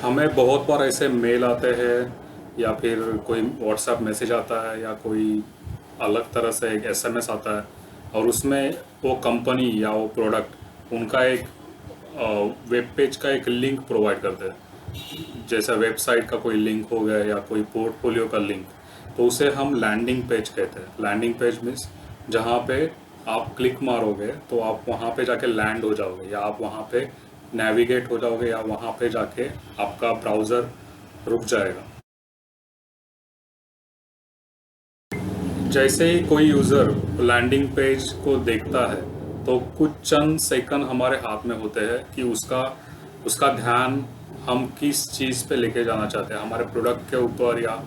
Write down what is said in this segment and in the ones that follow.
हमें बहुत बार ऐसे मेल आते हैं या फिर कोई व्हाट्सएप मैसेज आता है या कोई अलग तरह से एक एसएमएस आता है और उसमें वो कंपनी या वो प्रोडक्ट उनका एक वेब पेज का एक लिंक प्रोवाइड करते हैं, जैसा वेबसाइट का कोई लिंक हो गया या कोई पोर्टफोलियो का लिंक। तो उसे हम लैंडिंग पेज कहते हैं। लैंडिंग पेज मीन्स जहाँ पे आप क्लिक मारोगे तो आप वहाँ पे जाके लैंड हो जाओगे या आप वहाँ पे नेविगेट हो जाओगे या वहाँ पे जाके आपका ब्राउज़र रुक जाएगा। जैसे ही कोई यूज़र लैंडिंग पेज को देखता है तो कुछ चंद सेकंड हमारे हाथ में होते हैं कि उसका उसका ध्यान हम किस चीज़ पे लेके जाना चाहते हैं, हमारे प्रोडक्ट के ऊपर या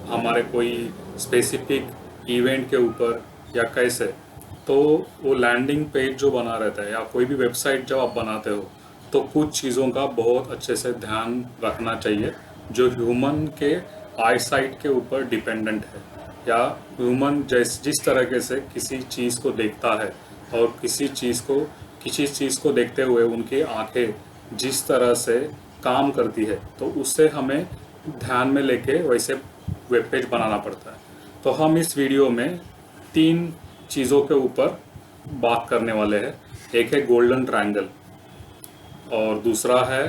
हमारे कोई स्पेसिफिक इवेंट के ऊपर या कैसे। तो वो लैंडिंग पेज जो बना रहता है या कोई भी वेबसाइट जब आप बनाते हो तो कुछ चीज़ों का बहुत अच्छे से ध्यान रखना चाहिए जो ह्यूमन के आई साइट के ऊपर डिपेंडेंट है, या ह्यूमन जिस तरीके से किसी चीज़ को देखता है और किसी चीज़ को देखते हुए उनकी आंखें जिस तरह से काम करती है तो उससे हमें ध्यान में लेके वैसे वेब पेज बनाना पड़ता है। तो हम इस वीडियो में 3 चीज़ों के ऊपर बात करने वाले हैं। एक है गोल्डन ट्रायंगल और दूसरा है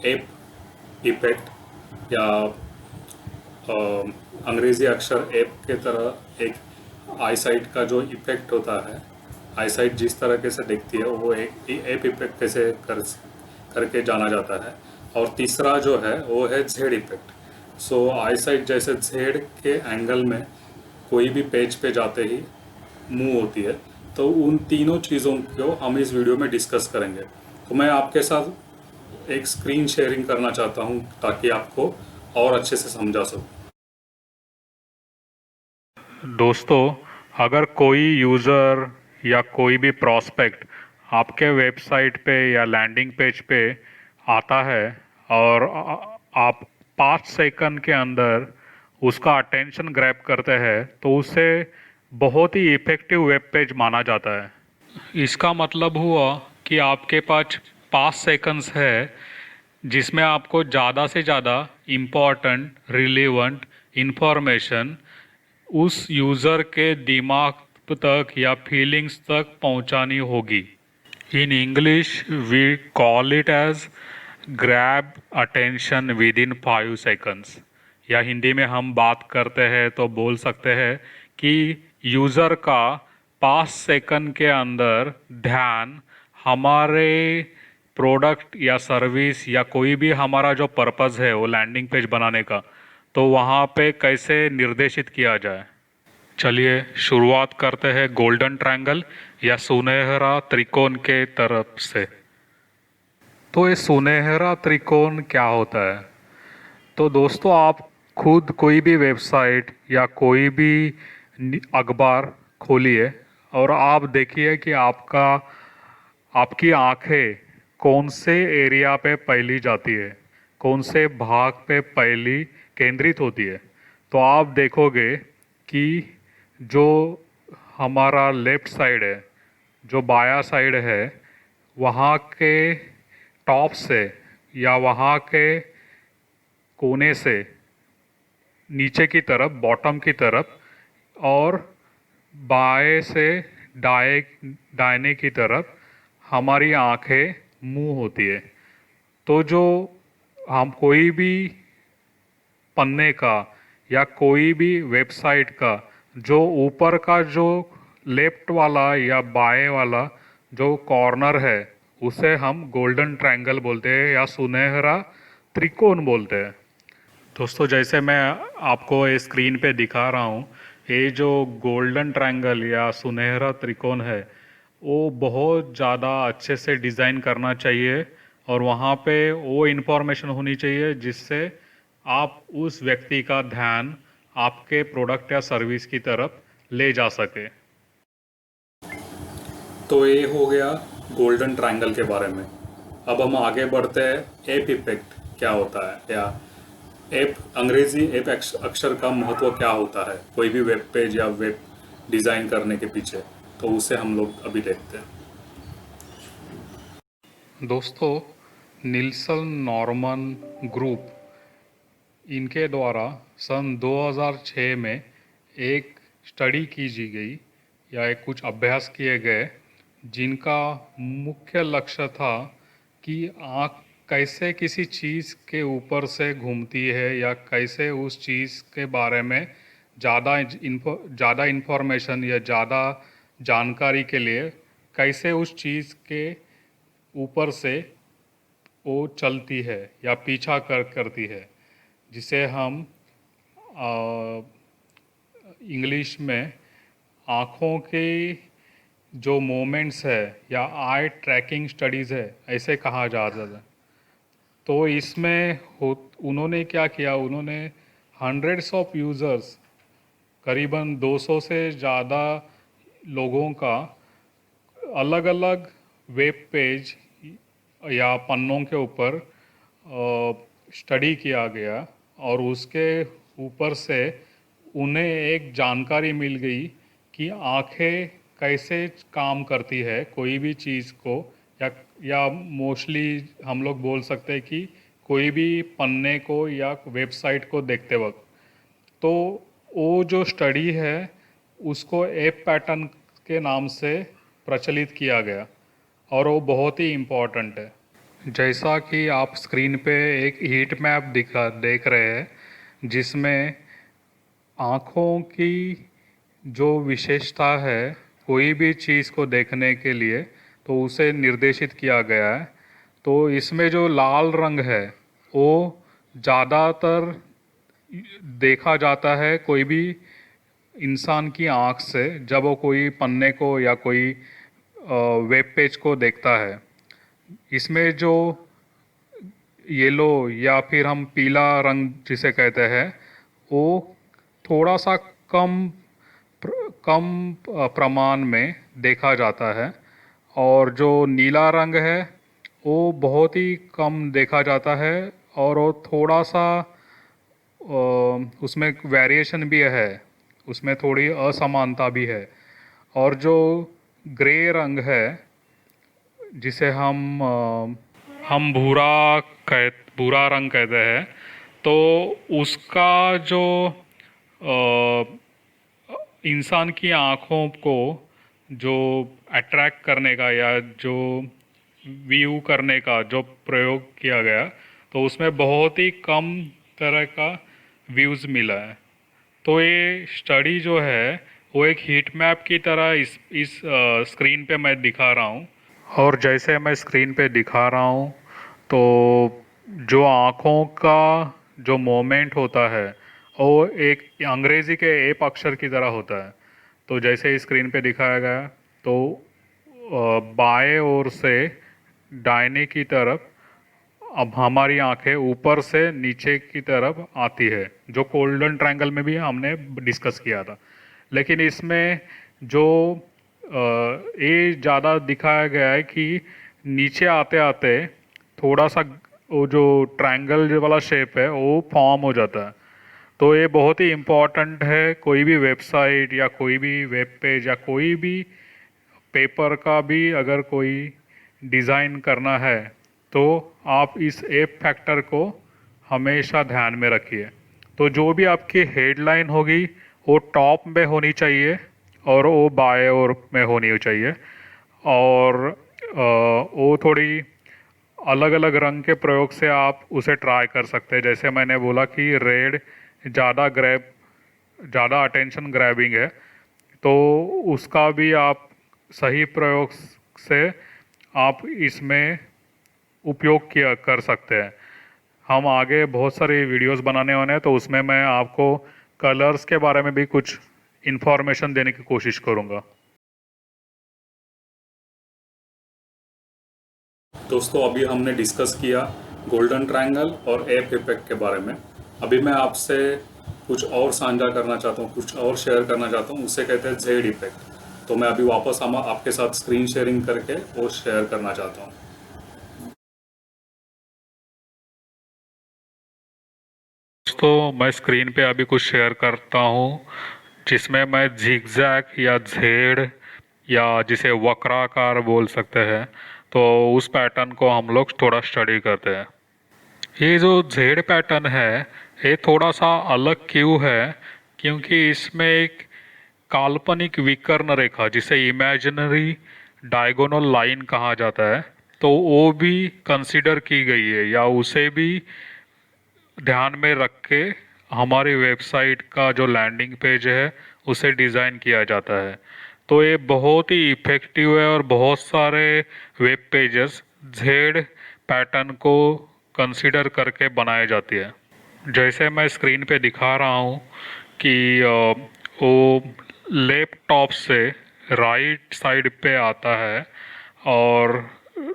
एप इफेक्ट या अंग्रेज़ी अक्षर एप के तरह एक आईसाइट का जो इफेक्ट होता है, आईसाइट जिस तरह से दिखती है वो एक एप इफेक्ट कैसे करके जाना जाता है। और तीसरा जो है वो है जेड इफेक्ट। सो आईसाइट जैसे जेड के एंगल में कोई भी पेज पे जाते ही मूव होती है। तो उन तीनों चीज़ों को हम इस वीडियो में डिस्कस करेंगे। तो मैं आपके साथ एक स्क्रीन शेयरिंग करना चाहता हूँ ताकि आपको और अच्छे से समझा सकूँ। दोस्तों, अगर कोई यूज़र या कोई भी प्रॉस्पेक्ट आपके वेबसाइट पे या लैंडिंग पेज पे आता है और आप 5 सेकंड के अंदर उसका अटेंशन ग्रैब करते हैं तो उसे बहुत ही इफ़ेक्टिव वेब पेज माना जाता है। इसका मतलब हुआ कि आपके पास 5 सेकंड्स है जिसमें आपको ज़्यादा से ज़्यादा इम्पॉर्टेंट रिलेवेंट इंफॉर्मेशन उस यूज़र के दिमाग तक या फीलिंग्स तक पहुंचानी होगी। In English we call it as grab attention within 5 seconds, या हिंदी में हम बात करते हैं तो बोल सकते हैं कि यूज़र का 5 सेकंड के अंदर ध्यान हमारे प्रोडक्ट या सर्विस या कोई भी हमारा जो पर्पज़ है वो लैंडिंग पेज बनाने का, तो वहाँ पे कैसे निर्देशित किया जाए। चलिए शुरुआत करते हैं गोल्डन ट्रायंगल या सुनहरा त्रिकोण के तरफ से। तो ये सुनहरा त्रिकोण क्या होता है? तो दोस्तों, आप खुद कोई भी वेबसाइट या कोई भी अखबार खोलिए और आप देखिए कि आपकी आंखें कौन से एरिया पे पहली जाती है, कौन से भाग पे पहली केंद्रित होती है। तो आप देखोगे कि जो हमारा लेफ्ट साइड है, जो बाया साइड है, वहाँ के टॉप से या वहाँ के कोने से नीचे की तरफ, बॉटम की तरफ, और बाएं से दाहिने की तरफ हमारी आंखें मूव होती है। तो जो हम कोई भी पन्ने का या कोई भी वेबसाइट का जो ऊपर का जो लेफ्ट वाला या बाएं वाला जो कॉर्नर है उसे हम गोल्डन ट्रायंगल बोलते हैं या सुनहरा त्रिकोण बोलते हैं। दोस्तों, जैसे मैं आपको ये स्क्रीन पे दिखा रहा हूँ, ये जो गोल्डन ट्रायंगल या सुनहरा त्रिकोण है वो बहुत ज़्यादा अच्छे से डिज़ाइन करना चाहिए और वहाँ पे वो इन्फॉर्मेशन होनी चाहिए जिससे आप उस व्यक्ति का ध्यान आपके प्रोडक्ट या सर्विस की तरफ ले जा सके। तो ये हो गया गोल्डन ट्रायंगल के बारे में। अब हम आगे बढ़ते हैं एप इफेक्ट क्या होता है, या एप अंग्रेजी एप अक्षर का महत्व क्या होता है कोई भी वेब पेज या वेब डिज़ाइन करने के पीछे। तो उसे हम लोग अभी देखते हैं। दोस्तों, निल्सन नॉर्मन ग्रुप, इनके द्वारा सन 2006 में एक स्टडी की गई या एक कुछ अभ्यास किए गए, जिनका मुख्य लक्ष्य था कि आँख कैसे किसी चीज़ के ऊपर से घूमती है या कैसे उस चीज़ के बारे में ज़्यादा इन्फॉर्मेशन या ज़्यादा जानकारी के लिए कैसे उस चीज़ के ऊपर से वो चलती है या पीछा करती है, जिसे हम इंग्लिश में आँखों के जो मोमेंट्स है या आई ट्रैकिंग स्टडीज़ है, ऐसे कहा जाता है। तो इसमें उन्होंने क्या किया, उन्होंने हंड्रेड्स ऑफ यूज़र्स, करीबन 200 से ज़्यादा लोगों का अलग अलग वेब पेज या पन्नों के ऊपर स्टडी किया गया और उसके ऊपर से उन्हें एक जानकारी मिल गई कि आँखें कैसे काम करती है कोई भी चीज़ को, या मोस्टली हम लोग बोल सकते हैं कि कोई भी पन्ने को या वेबसाइट को देखते वक्त। तो वो जो स्टडी है उसको एप पैटर्न के नाम से प्रचलित किया गया और वो बहुत ही इम्पोर्टेंट है। जैसा कि आप स्क्रीन पे एक हीट मैप देख रहे हैं, जिसमें आँखों की जो विशेषता है कोई भी चीज़ को देखने के लिए, तो उसे निर्देशित किया गया है। तो इसमें जो लाल रंग है वो ज़्यादातर देखा जाता है कोई भी इंसान की आँख से जब वो कोई पन्ने को या कोई वेब पेज को देखता है। इसमें जो येलो या फिर हम पीला रंग जिसे कहते हैं, वो थोड़ा सा कम प्रमाण में देखा जाता है, और जो नीला रंग है वो बहुत ही कम देखा जाता है, और वो थोड़ा सा उसमें वेरिएशन भी है, उसमें थोड़ी असमानता भी है। और जो ग्रे रंग है जिसे हम भूरा रंग कहते हैं, तो उसका जो इंसान की आँखों को जो अट्रैक्ट करने का या जो व्यू करने का जो प्रयोग किया गया, तो उसमें बहुत ही कम तरह का व्यूज़ मिला है। तो ये स्टडी जो है वो एक हीट मैप की तरह इस स्क्रीन पे मैं दिखा रहा हूँ, और जैसे मैं स्क्रीन पे दिखा रहा हूँ तो जो आँखों का जो मोमेंट होता है वो एक अंग्रेज़ी के एप अक्षर की तरह होता है। तो जैसे स्क्रीन पे दिखाया गया, तो बाएं ओर से दाहिने की तरफ अब हमारी आंखें ऊपर से नीचे की तरफ आती है, जो गोल्डन ट्रायंगल में भी हमने डिस्कस किया था। लेकिन इसमें जो ये ज़्यादा दिखाया गया है कि नीचे आते आते थोड़ा सा वो जो ट्रायंगल वाला शेप है वो फॉर्म हो जाता है। तो ये बहुत ही इम्पोर्टेंट है, कोई भी वेबसाइट या कोई भी वेब पेज या कोई भी पेपर का भी अगर कोई डिज़ाइन करना है तो आप इस एप फैक्टर को हमेशा ध्यान में रखिए। तो जो भी आपकी हेडलाइन होगी वो टॉप में होनी चाहिए और वो बाएं ओर में होनी चाहिए, और वो थोड़ी अलग अलग रंग के प्रयोग से आप उसे ट्राई कर सकते हैं। जैसे मैंने बोला कि रेड ज़्यादा अटेंशन ग्रैबिंग है, तो उसका भी आप सही प्रयोग से आप इसमें उपयोग कर सकते हैं। हम आगे बहुत सारी वीडियोस बनाने वाले हैं, तो उसमें मैं आपको कलर्स के बारे में भी कुछ इन्फॉर्मेशन देने की कोशिश करूँगा। दोस्तों, अभी हमने डिस्कस किया गोल्डन ट्रायंगल और एप इफेक्ट के बारे में। अभी मैं आपसे कुछ और साझा करना चाहता हूँ, कुछ और शेयर करना चाहता हूँ, उसे कहते हैं जेड इफेक्ट। तो मैं अभी वापस आपके साथ स्क्रीन शेयरिंग करके वो शेयर करना चाहता हूँ। तो मैं स्क्रीन पे अभी कुछ शेयर करता हूँ, जिसमें मैं झिगजैग या झेड़ या जिसे वक्राकार बोल सकते हैं, तो उस पैटर्न को हम लोग थोड़ा स्टडी करते हैं। ये जो जेड पैटर्न है ये थोड़ा सा अलग क्यों है, क्योंकि इसमें एक काल्पनिक विकर्ण रेखा जिसे इमेजिनरी डायगोनल लाइन कहा जाता है, तो वो भी कंसीडर की गई है या उसे भी ध्यान में रख के हमारी वेबसाइट का जो लैंडिंग पेज है उसे डिज़ाइन किया जाता है। तो ये बहुत ही इफ़ेक्टिव है और बहुत सारे वेब पेजेस जेड पैटर्न को कंसीडर करके बनाए जाती है। जैसे मैं स्क्रीन पे दिखा रहा हूँ कि वो लैपटॉप से राइट साइड पे आता है और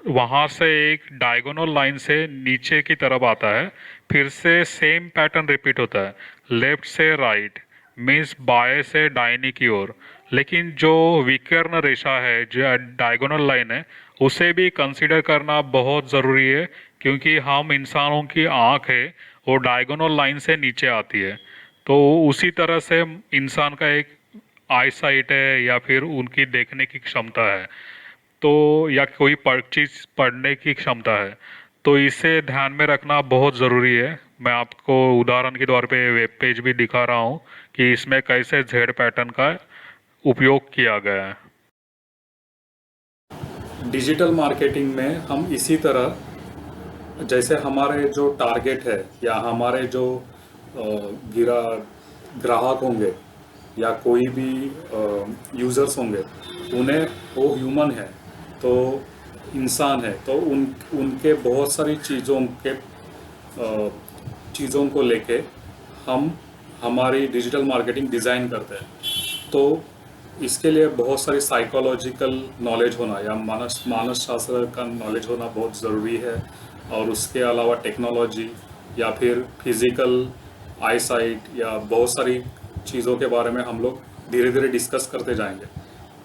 वहाँ से एक डायगोनल लाइन से नीचे की तरफ आता है, फिर से सेम पैटर्न रिपीट होता है, लेफ्ट से राइट मीन्स बाएं से दाहिने की ओर। लेकिन जो विकर्ण रेखा है, जो डायगोनल लाइन है, उसे भी कंसीडर करना बहुत ज़रूरी है, क्योंकि हम इंसानों की आँख है वो डायगोनल लाइन से नीचे आती है। तो उसी तरह से इंसान का एक आई साइट है या फिर उनकी देखने की क्षमता है, तो या कोई चीज़ पढ़ने की क्षमता है, तो इसे ध्यान में रखना बहुत ज़रूरी है। मैं आपको उदाहरण के तौर पे वेब पेज भी दिखा रहा हूँ कि इसमें कैसे जेड पैटर्न का उपयोग किया गया है। डिजिटल मार्केटिंग में हम इसी तरह, जैसे हमारे जो टारगेट है या हमारे जो गिरा ग्राहक होंगे या कोई भी यूज़र्स होंगे, उन्हें वो ह्यूमन है, तो इंसान है, तो उनके बहुत सारी चीज़ों को लेके हम हमारी डिजिटल मार्केटिंग डिज़ाइन करते हैं। तो इसके लिए बहुत सारी साइकोलॉजिकल नॉलेज होना या मानस शास्त्र का नॉलेज होना बहुत ज़रूरी है, और उसके अलावा टेक्नोलॉजी या फिर फिज़िकल आईसाइट या बहुत सारी चीज़ों के बारे में हम लोग धीरे धीरे डिस्कस करते जाएंगे।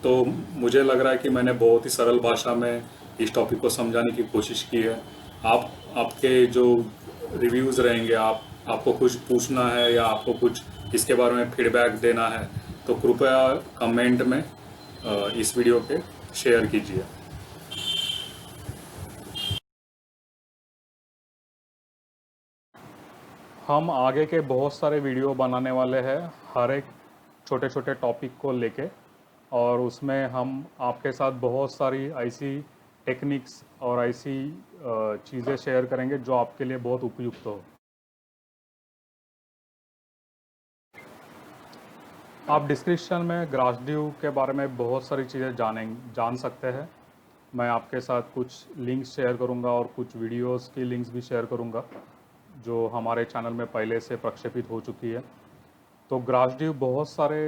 तो मुझे लग रहा है कि मैंने बहुत ही सरल भाषा में इस टॉपिक को समझाने की कोशिश की है। आपके जो रिव्यूज़ रहेंगे, आपको कुछ पूछना है या आपको कुछ इसके बारे में फीडबैक देना है, तो कृपया कमेंट में इस वीडियो के शेयर कीजिए। हम आगे के बहुत सारे वीडियो बनाने वाले हैं, हर एक छोटे छोटे टॉपिक को लेके, और उसमें हम आपके साथ बहुत सारी ऐसी टेक्निक्स और ऐसी चीज़ें शेयर करेंगे जो आपके लिए बहुत उपयुक्त हो। आप डिस्क्रिप्शन में ग्रासड्यू के बारे में बहुत सारी चीज़ें जान सकते हैं। मैं आपके साथ कुछ लिंक्स शेयर करूंगा और कुछ वीडियोस की लिंक्स भी शेयर करूंगा जो हमारे चैनल में पहले से प्रक्षेपित हो चुकी है। तो ग्रासड्यू बहुत सारे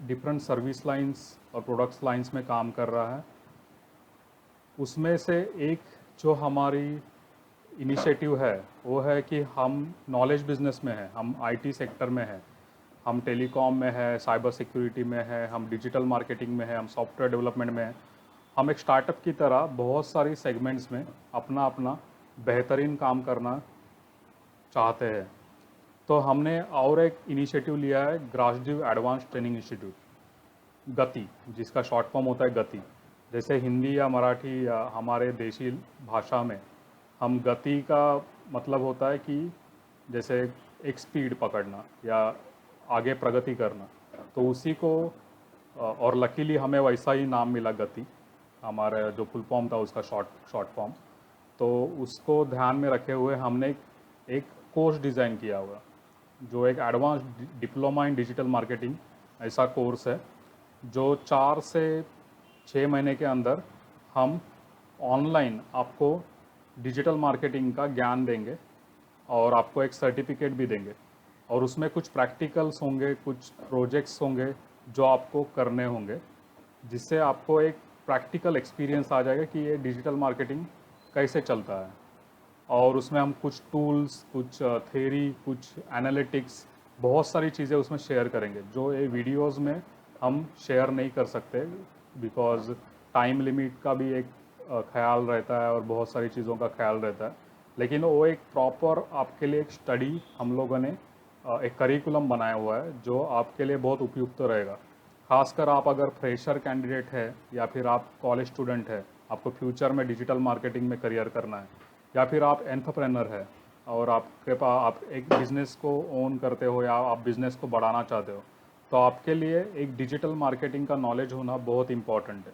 डिफरेंट सर्विस लाइंस और प्रोडक्ट्स लाइंस में काम कर रहा है। उसमें से एक जो हमारी इनिशिएटिव है वो है कि हम नॉलेज बिजनेस में है, हम आईटी सेक्टर में है, हम टेलीकॉम में है, साइबर सिक्योरिटी में है, हम डिजिटल मार्केटिंग में है, हम सॉफ्टवेयर डेवलपमेंट में है। हम एक स्टार्टअप की तरह बहुत सारी सेगमेंट्स में अपना अपना बेहतरीन काम करना चाहते हैं। तो हमने और एक इनिशिएटिव लिया है, ग्रासड्यू एडवांस ट्रेनिंग इंस्टीट्यूट, गति, जिसका शॉर्ट फॉर्म होता है गति। जैसे हिंदी या मराठी या हमारे देशी भाषा में हम गति का मतलब होता है कि जैसे एक स्पीड पकड़ना या आगे प्रगति करना, तो उसी को और लकीली हमें वैसा ही नाम मिला गति, हमारा जो फुल फॉर्म था उसका शॉर्ट फॉर्म। तो उसको ध्यान में रखे हुए हमने एक कोर्स डिज़ाइन किया हुआ जो एक advance diploma in digital marketing ऐसा कोर्स है, जो 4 से 6 महीने के अंदर हम ऑनलाइन आपको डिजिटल मार्केटिंग का ज्ञान देंगे और आपको एक सर्टिफिकेट भी देंगे, और उसमें कुछ प्रैक्टिकल्स होंगे, कुछ प्रोजेक्ट्स होंगे जो आपको करने होंगे, जिससे आपको एक प्रैक्टिकल एक्सपीरियंस आ जाएगा कि ये डिजिटल मार्केटिंग कैसे चलता है। और उसमें हम कुछ टूल्स, कुछ थ्योरी, कुछ एनालिटिक्स, बहुत सारी चीज़ें उसमें शेयर करेंगे जो ये वीडियोस में हम शेयर नहीं कर सकते, बिकॉज़ टाइम लिमिट का भी एक ख्याल रहता है और बहुत सारी चीज़ों का ख्याल रहता है। लेकिन वो एक प्रॉपर आपके लिए एक स्टडी हम लोगों ने एक करिकुलम बनाया हुआ है जो आपके लिए बहुत उपयुक्त रहेगा। खासकर आप अगर फ्रेशर कैंडिडेट है या फिर आप कॉलेज स्टूडेंट है, आपको फ्यूचर में डिजिटल मार्केटिंग में करियर करना है, या फिर आप एंटरप्रेन्योर है और आपके पास आप एक बिज़नेस को ओन करते हो या आप बिज़नेस को बढ़ाना चाहते हो, तो आपके लिए एक डिजिटल मार्केटिंग का नॉलेज होना बहुत इम्पॉर्टेंट है।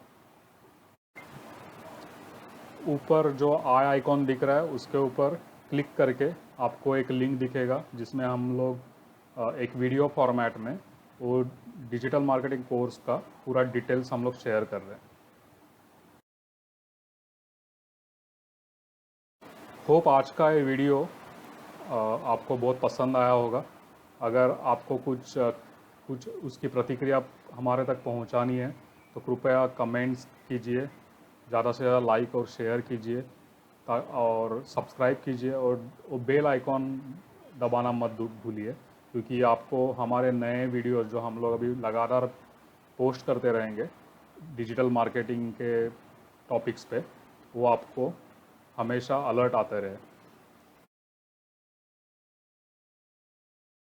ऊपर जो आई आइकॉन दिख रहा है उसके ऊपर क्लिक करके आपको एक लिंक दिखेगा जिसमें हम लोग एक वीडियो फॉर्मेट में वो डिजिटल मार्केटिंग कोर्स का पूरा डिटेल्स हम लोग शेयर कर रहे हैं। होप आज का ये वीडियो आपको बहुत पसंद आया होगा। अगर आपको कुछ उसकी प्रतिक्रिया हमारे तक पहुंचानी है तो कृपया कमेंट्स कीजिए, ज़्यादा से ज़्यादा लाइक और शेयर कीजिए और सब्सक्राइब कीजिए, और वो बेल आइकॉन दबाना मत भूलिए, क्योंकि आपको हमारे नए वीडियोस जो हम लोग अभी लगातार पोस्ट करते रहेंगे डिजिटल मार्केटिंग के टॉपिक्स पे, वो आपको हमेशा अलर्ट आते रहे।